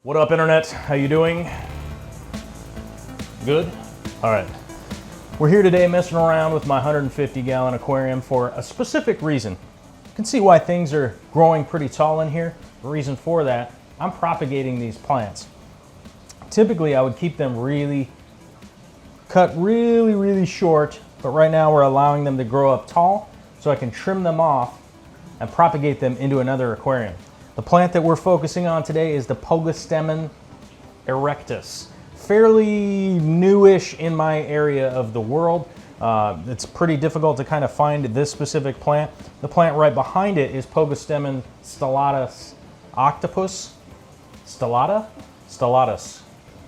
What up, internet? How you doing? Good? All right. We're here today messing around with my 150-gallon aquarium for a specific reason. You can see why things are growing pretty tall in here. The reason for that, I'm propagating these plants. Typically, I would keep them cut really short, but right now we're allowing them to grow up tall so I can trim them off and propagate them into another aquarium. The plant that we're focusing on today is the Pogostemon Erectus. Fairly newish in my area of the world. It's pretty difficult to kind of find this specific plant. The plant right behind it is Pogostemon stellatus octopus. Stellatus.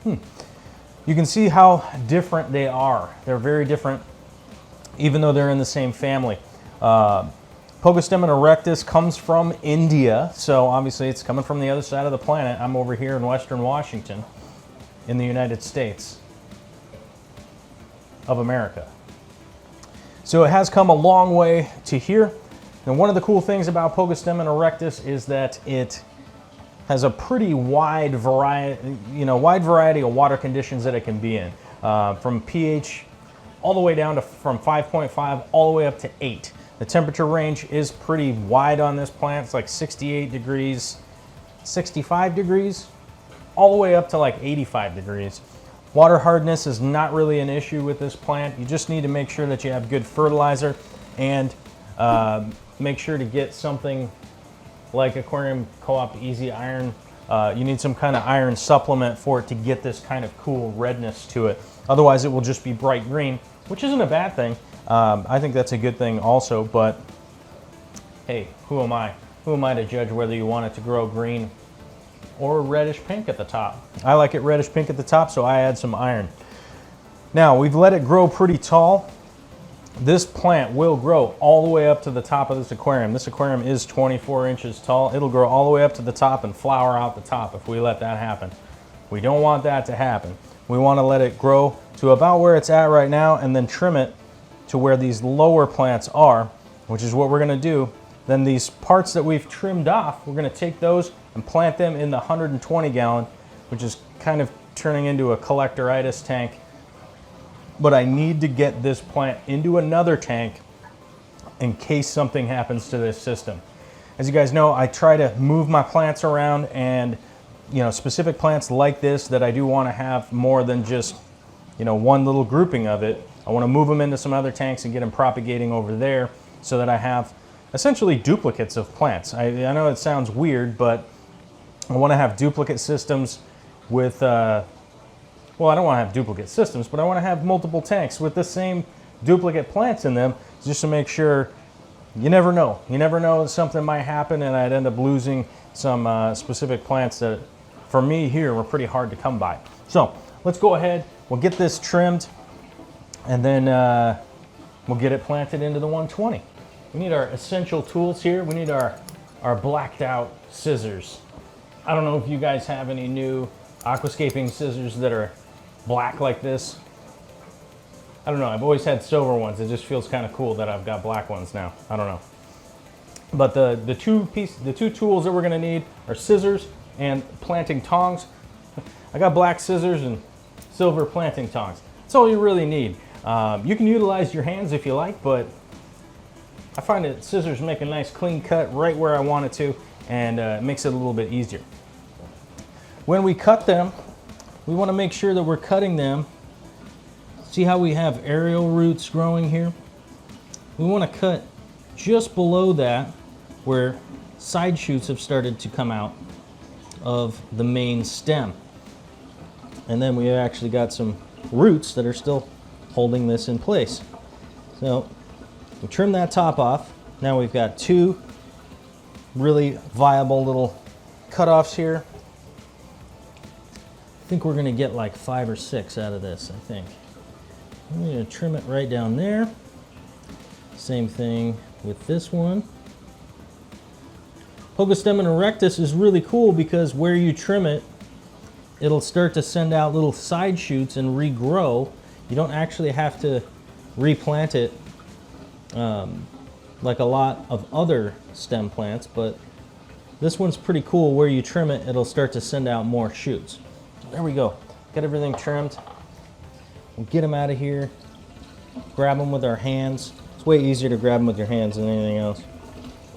You can see how different they are. They're very different, even though they're in the same family. Pogostemon Erectus comes from India, so obviously it's coming from the other side of the planet. I'm over here in Western Washington, in the United States of America. So it has come a long way to here. And one of the cool things about Pogostemon Erectus is that it has a pretty wide variety of water conditions that it can be in, from pH all the way down to from 5.5 all the way up to 8. The temperature range is pretty wide on this plant. It's like 68 degrees, 65 degrees, all the way up to like 85 degrees. Water hardness is not really an issue with this plant. You just need to make sure that you have good fertilizer and make sure to get something like Aquarium Co-op Easy Iron. You need some kind of iron supplement for it to get this kind of cool redness to it. Otherwise it will just be bright green, which isn't a bad thing. I think that's a good thing also, but hey, who am I? Who am I to judge whether you want it to grow green or reddish pink at the top? I like it reddish pink at the top, so I add some iron. Now, we've let it grow pretty tall. This plant will grow all the way up to the top of this aquarium. This aquarium is 24 inches tall. It'll grow all the way up to the top and flower out the top if we let that happen. We don't want that to happen. We want to let it grow to about where it's at right now and then trim it to where these lower plants are, which is what we're going to do. Then these parts that we've trimmed off, we're going to take those and plant them in the 120 gallon, which is kind of turning into a collectoritis tank. But I need to get this plant into another tank in case something happens to this system. As you guys know, I try to move my plants around, and specific plants like this that I do want to have more than just one little grouping of it. I want to move them into some other tanks and get them propagating over there so that I have essentially duplicates of plants. I know it sounds weird, but I want to have duplicate systems with, well, I don't want to have duplicate systems, but I want to have multiple tanks with the same duplicate plants in them just to make sure. You never know. You never know, something might happen and I'd end up losing some specific plants that, for me here, were pretty hard to come by. So let's go ahead, we'll get this trimmed, and then we'll get it planted into the 120. We need our essential tools here. We need our blacked out scissors. I don't know if you guys have any new aquascaping scissors that are black like this. I don't know, I've always had silver ones. It just feels kind of cool that I've got black ones now. I don't know. But the two tools that we're gonna need are scissors and planting tongs. I got black scissors and silver planting tongs. That's all you really need. You can utilize your hands if you like, but I find that scissors make a nice clean cut right where I want it to, and it makes it a little bit easier. When we cut them, we want to make sure that we're cutting them. See how we have aerial roots growing here? We want to cut just below that where side shoots have started to come out of the main stem. And then we actually got some roots that are still holding this in place. So we trim that top off. Now we've got two really viable little cutoffs here. I think we're going to get like 5 or 6 out of this, I think. I'm going to trim it right down there. Same thing with this one. Pogostemon Erectus is really cool because where you trim it, it'll start to send out little side shoots and regrow. You don't actually have to replant it like a lot of other stem plants, but This one's pretty cool. Where you trim it, it'll start to send out more shoots. There we go. Got everything trimmed. We'll get them out of here. Grab them with our hands. It's way easier to grab them with your hands than anything else.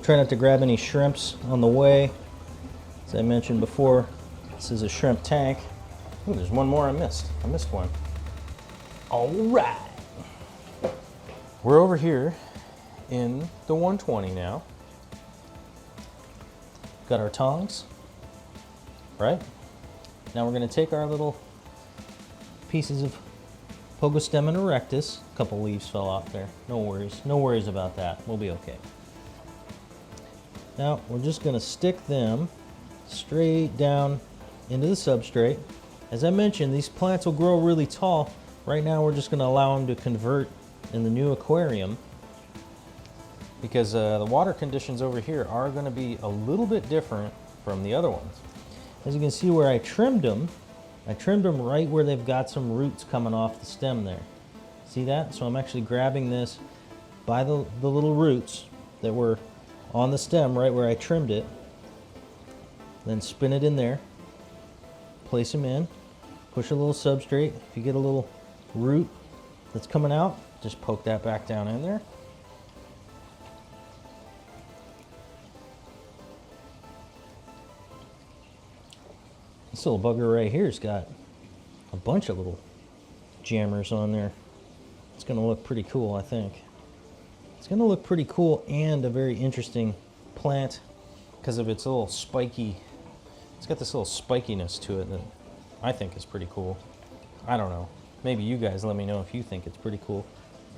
Try not to grab any shrimps on the way. As I mentioned before, this is a shrimp tank. Ooh, there's one more I missed. I missed one. All right. We're over here in the 120 now. Got our tongs, right? Now we're going to take our little pieces of Pogostemon Erectus. A couple leaves fell off there. No worries. No worries about that. We'll be okay. Now we're just going to stick them straight down into the substrate. As I mentioned, these plants will grow really tall. Right now we're just going to allow them to convert in the new aquarium, because the water conditions over here are going to be a little bit different from the other ones. As you can see where I trimmed them right where they've got some roots coming off the stem there. See that? So I'm actually grabbing this by the little roots that were on the stem right where I trimmed it. Then spin it in there, place them in, push a little substrate. If you get a little root that's coming out, just poke that back down in there. This little bugger right here's got a bunch of little jammers on there. It's going to look pretty cool, I think. It's going to look pretty cool and a very interesting plant because of its little spiky. It's got this little spikiness to it that I think is pretty cool. I don't know. Maybe you guys let me know if you think it's pretty cool.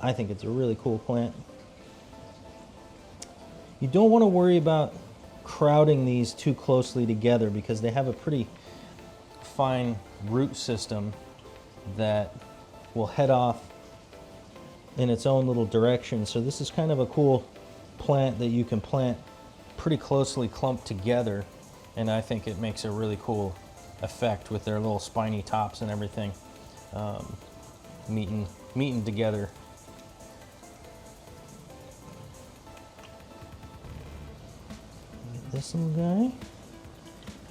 I think it's a really cool plant. You don't want to worry about crowding these too closely together because they have a pretty fine root system that will head off in its own little direction. So this is kind of a cool plant that you can plant pretty closely clumped together, and I think it makes a really cool effect with their little spiny tops and everything meeting together. Get this little guy,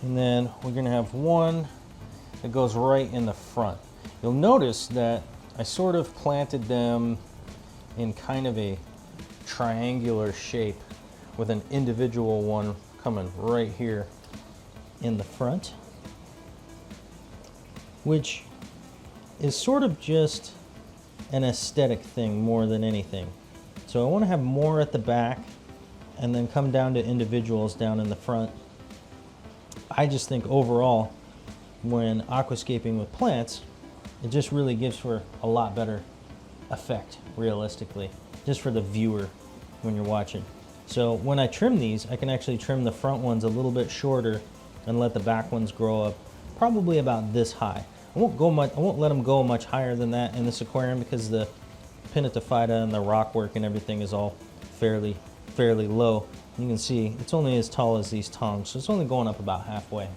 and then we're gonna have one that goes right in the front. You'll notice that I sort of planted them in kind of a triangular shape with an individual one coming right here in the front, which is sort of just an aesthetic thing more than anything. So I want to have more at the back and then come down to individuals down in the front. I just think overall, when aquascaping with plants, it just really gives for a lot better effect, realistically, just for the viewer when you're watching. So when I trim these, I can actually trim the front ones a little bit shorter and let the back ones grow up probably about this high. I won't let them go much higher than that in this aquarium because the pinnatifida and the rock work and everything is all fairly low. You can see it's only as tall as these tongs, so it's only going up about halfway.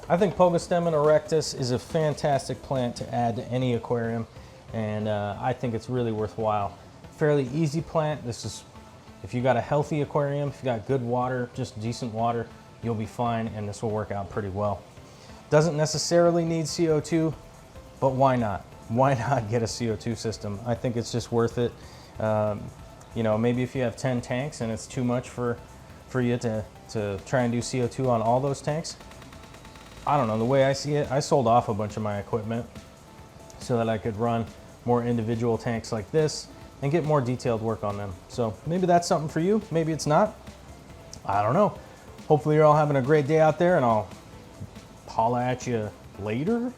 I think Pogostemon Erectus is a fantastic plant to add to any aquarium, and I think it's really worthwhile. Fairly easy plant. This is, if you got a healthy aquarium, if you got good water, just decent water, you'll be fine, and this will work out pretty well. Doesn't necessarily need CO2, but why not? Why not get a CO2 system? I think it's just worth it. You know, maybe if you have 10 tanks and it's too much for you to try and do CO2 on all those tanks, I don't know, the way I see it, I sold off a bunch of my equipment so that I could run more individual tanks like this and get more detailed work on them. So maybe that's something for you, maybe it's not. I don't know. Hopefully you're all having a great day out there, and I'll holla at you later.